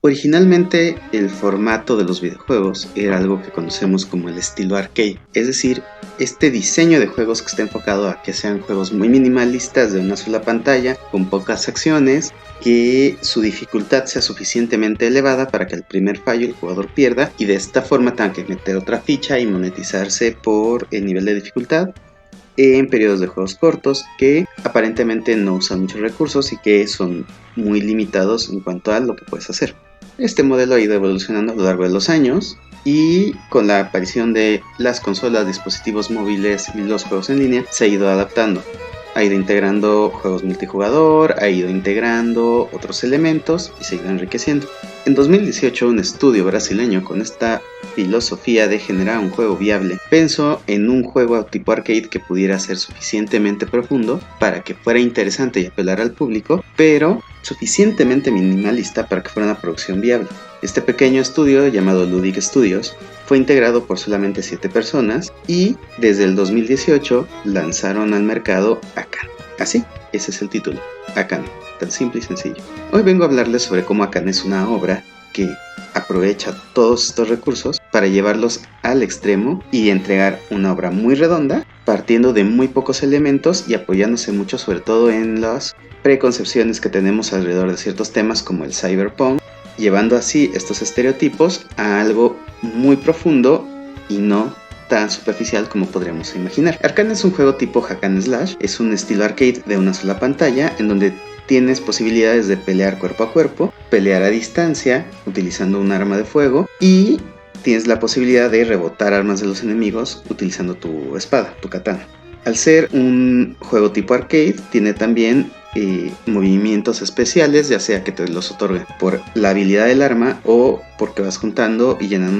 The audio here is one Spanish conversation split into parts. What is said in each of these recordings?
Originalmente el formato de los videojuegos era algo que conocemos como el estilo arcade, es decir, este diseño de juegos que está enfocado a que sean juegos muy minimalistas de una sola pantalla, con pocas acciones, que su dificultad sea suficientemente elevada para que al primer fallo el jugador pierda y de esta forma tenga que meter otra ficha y monetizarse por el nivel de dificultad en periodos de juegos cortos que aparentemente no usan muchos recursos y que son muy limitados en cuanto a lo que puedes hacer. Este modelo ha ido evolucionando a lo largo de los años y con la aparición de las consolas, dispositivos móviles y los juegos en línea se ha ido adaptando. Ha ido integrando juegos multijugador, ha ido integrando otros elementos y se ha ido enriqueciendo. En 2018 un estudio brasileño con esta filosofía de generar un juego viable pensó en un juego tipo arcade que pudiera ser suficientemente profundo para que fuera interesante y apelar al público, pero suficientemente minimalista para que fuera una producción viable. Este pequeño estudio llamado Ludic Studios fue integrado por solamente 7 personas y desde el 2018 lanzaron al mercado Akane. Así, ese es el título, Akane, tan simple y sencillo. Hoy vengo a hablarles sobre cómo Akane es una obra que aprovecha todos estos recursos para llevarlos al extremo y entregar una obra muy redonda, partiendo de muy pocos elementos y apoyándose mucho sobre todo en las preconcepciones que tenemos alrededor de ciertos temas como el cyberpunk, llevando así estos estereotipos a algo muy profundo y no tan superficial como podríamos imaginar. Arcane es un juego tipo hack and slash, es un estilo arcade de una sola pantalla en donde tienes posibilidades de pelear cuerpo a cuerpo, pelear a distancia utilizando un arma de fuego y tienes la posibilidad de rebotar armas de los enemigos utilizando tu espada, tu katana. Al ser un juego tipo arcade, tiene también movimientos especiales, ya sea que te los otorguen por la habilidad del arma o porque vas juntando y llenando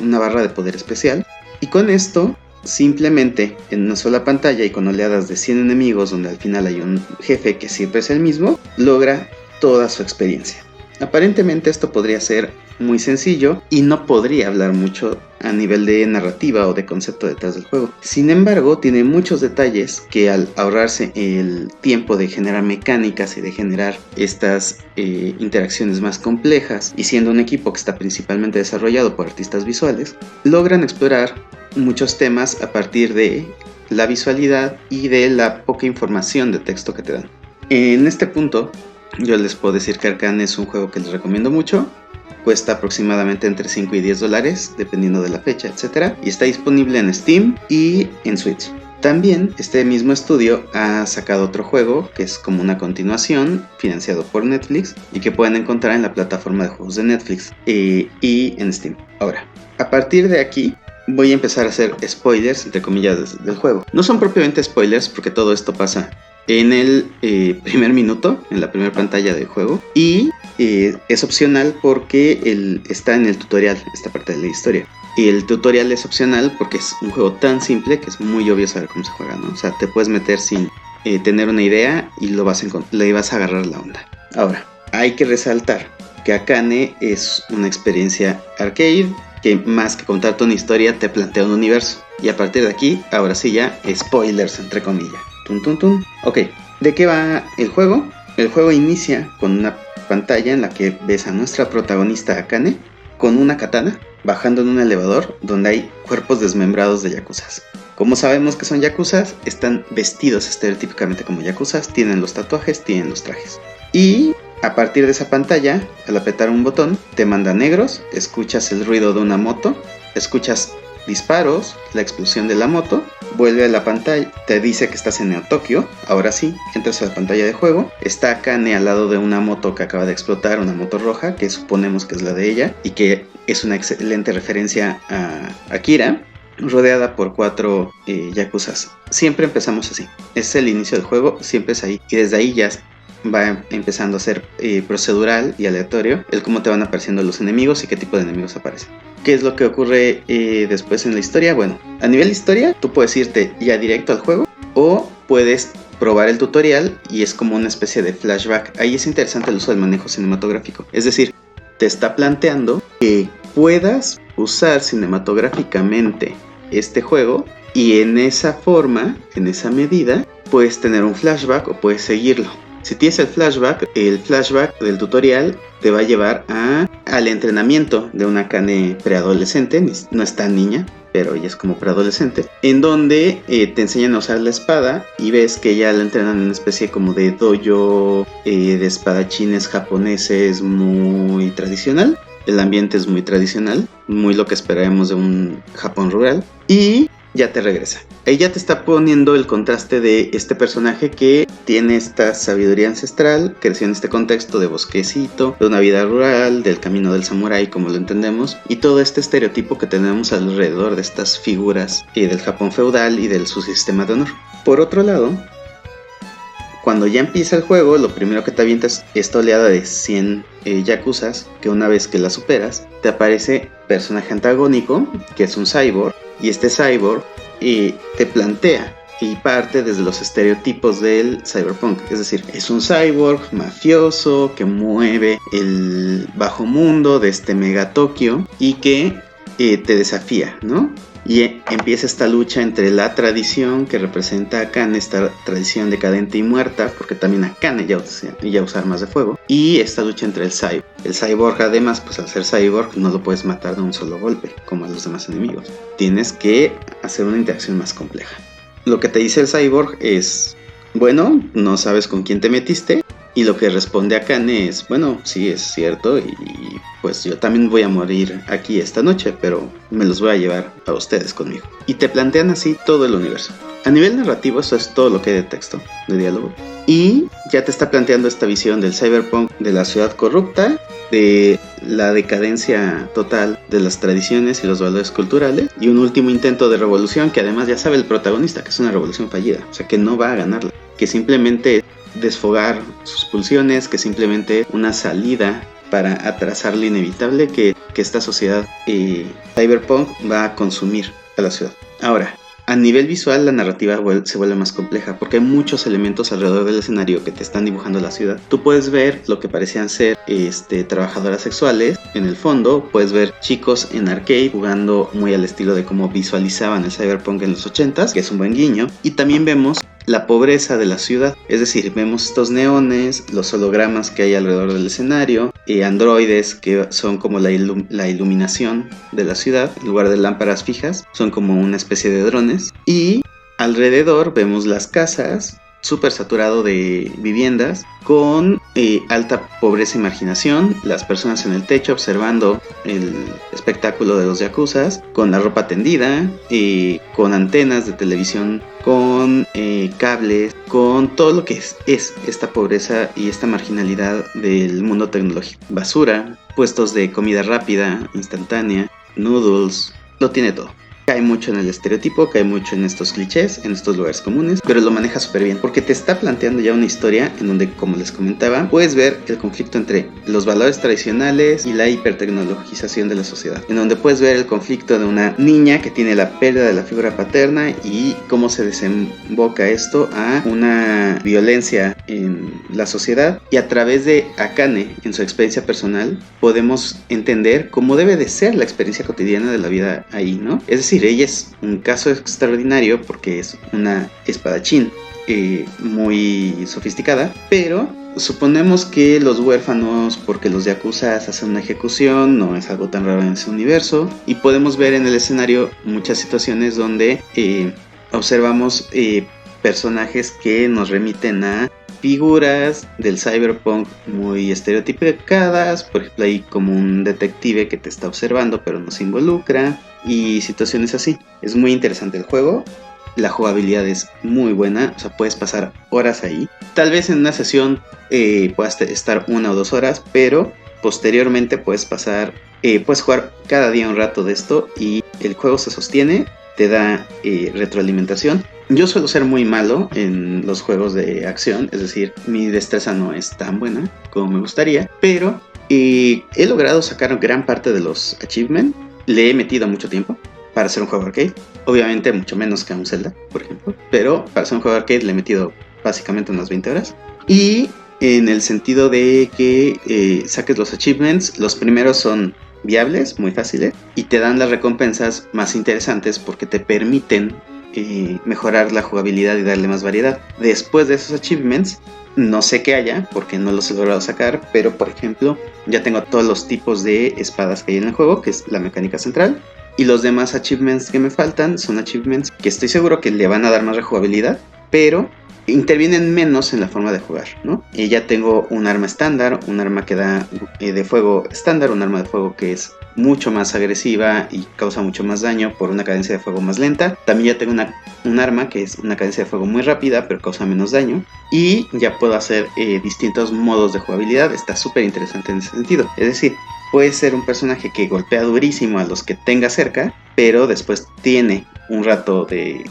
una barra de poder especial. Y con esto, simplemente en una sola pantalla y con oleadas de 100 enemigos, donde al final hay un jefe que siempre es el mismo, logra toda su experiencia. Aparentemente esto podría ser muy sencillo y no podría hablar mucho a nivel de narrativa o de concepto detrás del juego. Sin embargo, tiene muchos detalles que al ahorrarse el tiempo de generar mecánicas y de generar estas interacciones más complejas y siendo un equipo que está principalmente desarrollado por artistas visuales, logran explorar muchos temas a partir de la visualidad y de la poca información de texto que te dan. En este punto, yo les puedo decir que Arcane es un juego que les recomiendo mucho. Cuesta aproximadamente entre $5 y $10, dependiendo de la fecha, etc. Y está disponible en Steam y en Switch. También este mismo estudio ha sacado otro juego que es como una continuación, financiado por Netflix, y que pueden encontrar en la plataforma de juegos de Netflix y en Steam. Ahora, a partir de aquí voy a empezar a hacer spoilers, entre comillas, del juego. No son propiamente spoilers porque todo esto pasa en el primer minuto, en la primera pantalla del juego, y es opcional porque está en el tutorial, esta parte de la historia. Y el tutorial es opcional porque es un juego tan simple que es muy obvio saber cómo se juega, ¿no? O sea, te puedes meter sin tener una idea y le vas a agarrar la onda. Ahora, hay que resaltar que Akane es una experiencia arcade que más que contarte una historia te plantea un universo. Y a partir de aquí, ahora sí ya, spoilers entre comillas. Ok, ¿de qué va el juego? El juego inicia con una pantalla en la que ves a nuestra protagonista Akane con una katana bajando en un elevador donde hay cuerpos desmembrados de yakuzas. Como sabemos que son yakuzas, están vestidos estereotípicamente como yakuzas, tienen los tatuajes, tienen los trajes. Y a partir de esa pantalla, al apretar un botón, te manda negros, escuchas el ruido de una moto, escuchas disparos, la explosión de la moto, vuelve a la pantalla, te dice que estás en Neo Tokio. Ahora sí, entras a la pantalla de juego, está Akane al lado de una moto que acaba de explotar, una moto roja, que suponemos que es la de ella, y que es una excelente referencia a Akira, rodeada por 4 yakuzas. Siempre empezamos así, es el inicio del juego, siempre es ahí, y desde ahí ya va empezando a ser procedural y aleatorio el cómo te van apareciendo los enemigos y qué tipo de enemigos aparecen. ¿Qué es lo que ocurre después en la historia? Bueno, a nivel de historia tú puedes irte ya directo al juego o puedes probar el tutorial y es como una especie de flashback. Ahí es interesante el uso del manejo cinematográfico, es decir, te está planteando que puedas usar cinematográficamente este juego y en esa forma, en esa medida, puedes tener un flashback o puedes seguirlo. Si tienes el flashback del tutorial te va a llevar al entrenamiento de una Akane preadolescente, no es tan niña, pero ella es como preadolescente, en donde te enseñan a usar la espada y ves que ya la entrenan en una especie como de dojo de espadachines japoneses muy tradicional. El ambiente es muy tradicional, muy lo que esperábamos de un Japón rural, y ya te regresa. Ahí ya te está poniendo el contraste de este personaje que tiene esta sabiduría ancestral, creció en este contexto de bosquecito, de una vida rural, del camino del samurái como lo entendemos, y todo este estereotipo que tenemos alrededor de estas figuras del Japón feudal y del su sistema de honor. Por otro lado, cuando ya empieza el juego, lo primero que te avienta es esta oleada de 100 yakuzas, que una vez que la superas, te aparece personaje antagónico, que es un cyborg, y este cyborg te plantea y parte desde los estereotipos del cyberpunk. Es decir, es un cyborg mafioso que mueve el bajo mundo de este mega Tokio y que te desafía, ¿no? Y empieza esta lucha entre la tradición que representa a Akane, esta tradición decadente y muerta, porque también Akane ya usa armas de fuego, y esta lucha entre el cyborg. El cyborg, además, pues al ser cyborg no lo puedes matar de un solo golpe, como a los demás enemigos. Tienes que hacer una interacción más compleja. Lo que te dice el cyborg es, bueno, no sabes con quién te metiste, y lo que responde Akane es, bueno, sí, es cierto, y pues yo también voy a morir aquí esta noche, pero me los voy a llevar a ustedes conmigo. Y te plantean así todo el universo. A nivel narrativo, eso es todo lo que hay de texto, de diálogo. Y ya te está planteando esta visión del cyberpunk, de la ciudad corrupta, de la decadencia total de las tradiciones y los valores culturales, y un último intento de revolución que además ya sabe el protagonista que es una revolución fallida, o sea que no va a ganarla, que simplemente desfogar sus pulsiones, que simplemente una salida para atrasar lo inevitable que esta sociedad cyberpunk va a consumir a la ciudad. Ahora, a nivel visual la narrativa se vuelve más compleja porque hay muchos elementos alrededor del escenario que te están dibujando la ciudad. Tú puedes ver lo que parecían ser trabajadoras sexuales en el fondo, puedes ver chicos en arcade jugando muy al estilo de cómo visualizaban el cyberpunk en los 80s, que es un buen guiño, y también vemos la pobreza de la ciudad, es decir, vemos estos neones, los hologramas que hay alrededor del escenario, androides que son como la iluminación de la ciudad, en lugar de lámparas fijas, son como una especie de drones, y alrededor vemos las casas, súper saturado de viviendas, con alta pobreza y marginación, las personas en el techo observando el espectáculo de los yakuzas, con la ropa tendida, con antenas de televisión, con cables, con todo lo que es esta pobreza y esta marginalidad del mundo tecnológico. Basura, puestos de comida rápida, instantánea, noodles, lo tiene todo. Cae mucho en el estereotipo, cae mucho en estos clichés, en estos lugares comunes, pero lo maneja súper bien, porque te está planteando ya una historia en donde, como les comentaba, puedes ver el conflicto entre los valores tradicionales y la hipertecnologización de la sociedad, en donde puedes ver el conflicto de una niña que tiene la pérdida de la figura paterna y cómo se desemboca esto a una violencia en la sociedad, y a través de Akane, en su experiencia personal, podemos entender cómo debe de ser la experiencia cotidiana de la vida ahí, ¿no? Es decir, ella es un caso extraordinario porque es una espadachín muy sofisticada, pero suponemos que los huérfanos, porque los yakuzas hacen una ejecución, no es algo tan raro en ese universo, y podemos ver en el escenario muchas situaciones donde observamos personajes que nos remiten a figuras del cyberpunk muy estereotipadas. Por ejemplo, hay como un detective que te está observando pero no se involucra, y situaciones así. Es muy interesante el juego, la jugabilidad es muy buena, o sea, puedes pasar horas ahí. Tal vez en una sesión puedas estar 1 o 2 horas, pero posteriormente puedes jugar cada día un rato de esto y el juego se sostiene, te da retroalimentación. Yo suelo ser muy malo en los juegos de acción, es decir, mi destreza no es tan buena como me gustaría, pero he logrado sacar gran parte de los achievements. Le he metido mucho tiempo para hacer un juego arcade, obviamente mucho menos que a un Zelda, por ejemplo, pero para hacer un juego arcade le he metido básicamente unas 20 horas. Y en el sentido de que saques los achievements, los primeros son viables, muy fáciles, y te dan las recompensas más interesantes porque te permiten mejorar la jugabilidad y darle más variedad. Después de esos achievements no sé qué haya porque no los he logrado sacar, pero por ejemplo ya tengo todos los tipos de espadas que hay en el juego, que es la mecánica central. Y los demás achievements que me faltan son achievements que estoy seguro que le van a dar más rejugabilidad, pero intervienen menos en la forma de jugar, ¿no? Y ya tengo un arma estándar, un arma que da de fuego estándar, un arma de fuego que es mucho más agresiva y causa mucho más daño por una cadencia de fuego más lenta. También ya tengo un arma que es una cadencia de fuego muy rápida, pero causa menos daño. Y ya puedo hacer distintos modos de jugabilidad. Está súper interesante en ese sentido. Es decir, puede ser un personaje que golpea durísimo a los que tenga cerca, pero después tiene un rato de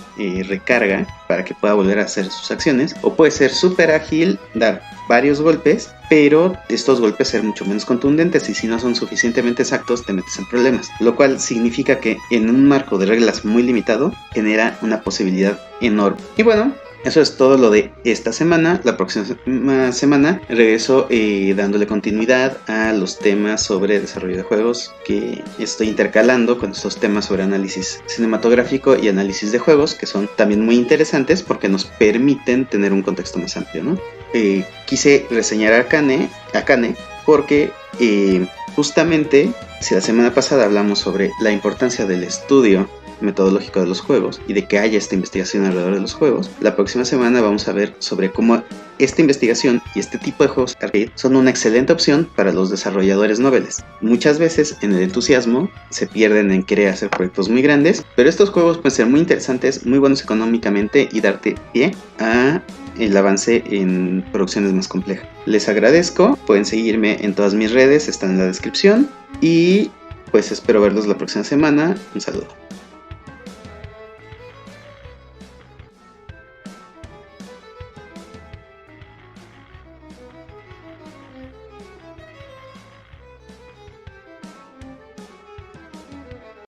recarga para que pueda volver a hacer sus acciones. O puede ser súper ágil, dar varios golpes, pero estos golpes ser mucho menos contundentes, y si no son suficientemente exactos te metes en problemas, lo cual significa que en un marco de reglas muy limitado genera una posibilidad enorme. Y bueno, eso es todo lo de esta semana. La próxima semana regreso dándole continuidad a los temas sobre desarrollo de juegos que estoy intercalando con estos temas sobre análisis cinematográfico y análisis de juegos, que son también muy interesantes porque nos permiten tener un contexto más amplio, ¿no? Quise reseñar a Akane porque justamente si la semana pasada hablamos sobre la importancia del estudio metodológico de los juegos y de que haya esta investigación alrededor de los juegos, la próxima semana vamos a ver sobre cómo esta investigación y este tipo de juegos arcade son una excelente opción para los desarrolladores noveles. Muchas veces en el entusiasmo se pierden en querer hacer proyectos muy grandes, pero estos juegos pueden ser muy interesantes, muy buenos económicamente y darte pie a el avance en producciones más complejas. Les agradezco, pueden seguirme en todas mis redes, están en la descripción, y pues espero verlos la próxima semana. Un saludo.